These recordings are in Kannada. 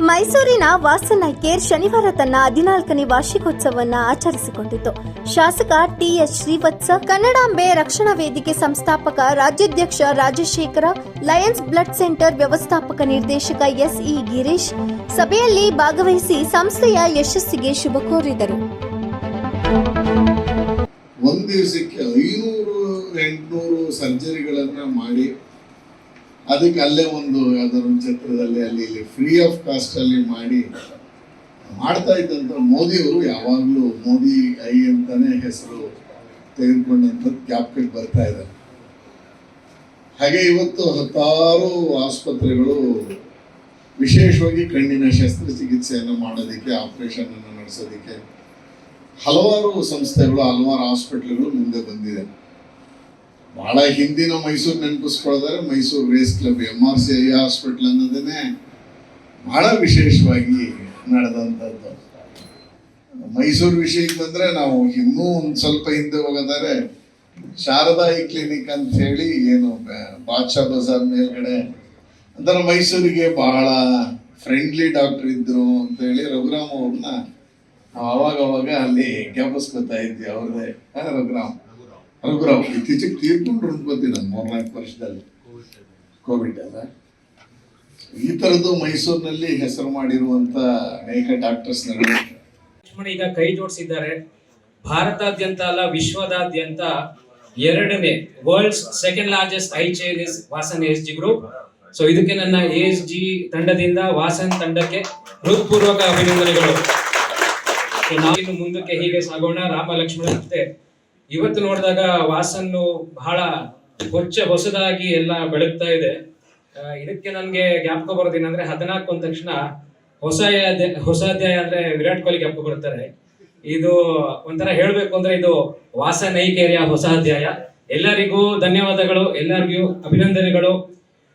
ಮೈಸೂರಿನ ವಾಸನ್ ಐ ಕೇರ್ ಶನಿವಾರ ತನ್ನ 14ನೇ ವಾರ್ಷಿಕೋತ್ಸವವನ್ನು ಆಚರಿಸಿಕೊಂಡಿತು. ಶಾಸಕ ಟಿ.ಎಚ್. ಶ್ರೀವತ್ಸ, ಕನ್ನಡಾಂಬೆ ರಕ್ಷಣಾ ವೇದಿಕೆ ಸಂಸ್ಥಾಪಕ ರಾಜ್ಯಾಧ್ಯಕ್ಷ ರಾಜಶೇಖರ, ಲಯನ್ಸ್ ಬ್ಲಡ್ ಸೆಂಟರ್ ವ್ಯವಸ್ಥಾಪಕ ನಿರ್ದೇಶಕ ಎಸ್.ಇ. ಗಿರೀಶ್ ಸಭೆಯಲ್ಲಿ ಭಾಗವಹಿಸಿ ಸಂಸ್ಥೆಯ ಯಶಸ್ಸಿಗೆ ಶುಭ ಕೋರಿದರು. ಒಂದು ದಿವಸಕ್ಕೆ 500-800 ಸರ್ಜರಿಗಳನ್ನು ಮಾಡಿ ಅದಕ್ಕೆ ಅಲ್ಲೇ ಯಾವ್ದಾದ್ರು ಛತ್ರದಲ್ಲಿ ಅಲ್ಲಿ ಫ್ರೀ ಆಫ್ ಕಾಸ್ಟ್ ಅಲ್ಲಿ ಮಾಡ್ತಾ ಇದ್ದಂತ ಮೋದಿಯವರು ಯಾವಾಗಲೂ ಮೋದಿ ಐ ಅಂತಾನೆ ಹೆಸರು ತೆಗೆದುಕೊಂಡಂಥದ್ದು ಜ್ಞಾಪಕಕ್ಕೆ ಬರ್ತಾ ಇದೆ. ಹಾಗೆ ಇವತ್ತು 10 ಆಸ್ಪತ್ರೆಗಳು ವಿಶೇಷವಾಗಿ ಕಣ್ಣಿನ ಶಸ್ತ್ರಚಿಕಿತ್ಸೆಯನ್ನು ಮಾಡೋದಕ್ಕೆ, ಆಪರೇಷನ್ ಅನ್ನು ನಡೆಸೋದಕ್ಕೆ ಹಲವಾರು ಸಂಸ್ಥೆಗಳು, ಹಲವಾರು ಹಾಸ್ಪಿಟ್ಲ್ಗಳು ಮುಂದೆ ಬಂದಿದೆ. ಬಹಳ ಹಿಂದಿನ ಮೈಸೂರು ನೆನಪಿಸ್ಕೊಳ್ಳೋದಾದ್ರೆ Mysuru race club, MRCI hospital ಅನ್ನೋದನ್ನೇ ಬಹಳ ವಿಶೇಷವಾಗಿ ನಡೆದಂಥದ್ದು. ಮೈಸೂರು ವಿಷಯಕ್ಕೆ ಬಂದ್ರೆ ನಾವು ಇನ್ನೂ ಒಂದು ಸ್ವಲ್ಪ ಹಿಂದೆ ಹೋಗೋದಾದ್ರೆ ಶಾರದಾ ಐ ಕ್ಲಿನಿಕ್ ಅಂತ ಹೇಳಿ ಏನು ಬಾದ್ಶಾ ಬಜಾರ್ ಮೇಲ್ಗಡೆ ಅಂತರ ಮೈಸೂರಿಗೆ ಬಹಳ ಫ್ರೆಂಡ್ಲಿ ಡಾಕ್ಟರ್ ಇದ್ರು ಅಂತ ಹೇಳಿ ರಘುರಾಮ್ ಅವ್ರನ್ನ ಅವಾಗ ಅಲ್ಲಿ ಜ್ಞಾಪಿಸ್ಕೊತಾ ಇದ್ವಿ. ಅವ್ರದೇ ರಘುರಾಮ್ ಇತ್ತೀಚೆಗೆ ತೀರ್ಕೊಂಡ್ರು ಅನ್ಕೋತೀನಿ ನಾನು 3-4 ವರ್ಷದಲ್ಲಿ, ಕೋವಿಡ್ ಅಲ್ಲ. ಈ ತರದ್ದು ಮೈಸೂರಿನಲ್ಲಿ ಹೆಸರು ಮಾಡಿರುವಂತ ಅನೇಕ ಡಾಕ್ಟರ್ಸ್ ಈಗ ಕೈ ಜೋಡಿಸಿದ್ದಾರೆ. ಭಾರತಾದ್ಯಂತ ಅಲ್ಲ, ವಿಶ್ವದಾದ್ಯಂತ 2ನೇ world's second largest eye chain is Vasan ASG group. So ಇದಕ್ಕೆ ನನ್ನ ASG ತಂಡದಿಂದ ವಾಸನ್ ತಂಡಕ್ಕೆ ಹೃತ್ಪೂರ್ವಕ ಅಭಿನಂದನೆಗಳು. ನಾವಿನ್ನು ಮುಂದಕ್ಕೆ ಹೀಗೆ ಸಾಗೋಣ. ರಾಮ ಲಕ್ಷ್ಮಣ ಮತ್ತೆ ಇವತ್ತು ನೋಡಿದಾಗ ವಾಸನ್ನು ಬಹಳ ಹೊಸದಾಗಿ ಎಲ್ಲ ಬೆಳಗ್ತಾ ಇದೆ. ಇದಕ್ಕೆ ನನ್ಗೆ ಜ್ಞಾಪಕ ಬರೋದೇನಂದ್ರೆ 14 ಅಂದ ತಕ್ಷಣ ಹೊಸ ಅಧ್ಯಾಯ ಅಂದ್ರೆ ವಿರಾಟ್ ಕೊಹ್ಲಿ ಜ್ಞಾಪಕ ಬರ್ತಾರೆ. ಇದು ಒಂಥರ ಹೇಳ್ಬೇಕು ಅಂದ್ರೆ ಇದು ವಾಸನ್ ಐ ಕೇರಿಯ ಹೊಸ ಅಧ್ಯಾಯ. ಎಲ್ಲರಿಗೂ ಧನ್ಯವಾದಗಳು, ಎಲ್ಲರಿಗೂ ಅಭಿನಂದನೆಗಳು.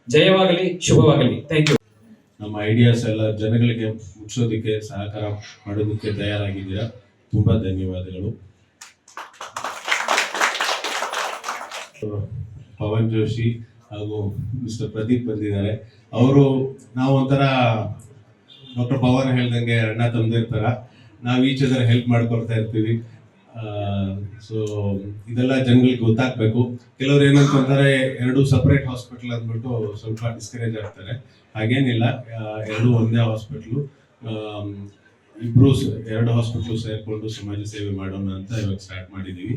ಜಯವಾಗಲಿ, ಶುಭವಾಗಲಿ. Thank you. ನಮ್ಮ ಐಡಿಯಾಸ್ ಎಲ್ಲ ಜನಗಳಿಗೆ ಮುಟ್ಸೋದಕ್ಕೆ ಸಹಕಾರ ಮಾಡೋದಕ್ಕೆ ತಯಾರಾಗಿದ್ದೀರಾ. ತುಂಬಾ ಧನ್ಯವಾದಗಳು. ಪವನ್ ಜೋಶಿ ಹಾಗೂ ಮಿಸ್ಟರ್ ಪ್ರದೀಪ್ ಬಂದಿದ್ದಾರೆ. ನಾವು ಒಂಥರ ಡಾಕ್ಟರ್ ಪವನ್ ಹೇಳ್ದಂಗೆ ಅಣ್ಣ ತಮ್ಮದಿರ್ತಾರ, ನಾವು ಈಚ್ ಅದರ ಹೆಲ್ಪ್ ಮಾಡ್ಕೊಳ್ತಾ ಇರ್ತೀವಿ. ಸೊ ಇದೆಲ್ಲ ಜನಗಳಿಗೆ ಗೊತ್ತಾಗಬೇಕು. ಕೆಲವ್ರು ಏನಂತಾರೆ 2 ಸಪ್ರೇಟ್ ಹಾಸ್ಪಿಟಲ್ ಅಂದ್ಬಿಟ್ಟು ಸ್ವಲ್ಪ ಡಿಸ್ಕರೇಜ್ ಆಗ್ತಾರೆ. ಹಾಗೇನಿಲ್ಲ, 2 ಒಂದೇ ಹಾಸ್ಪಿಟ್ಲು. ಇಬ್ರು 2 ಹಾಸ್ಪಿಟ್ಲು ಸೇರ್ಕೊಂಡು ಸಮಾಜ ಸೇವೆ ಮಾಡೋಣ ಅಂತ ಇವಾಗ ಸ್ಟಾರ್ಟ್ ಮಾಡಿದ್ದೀವಿ.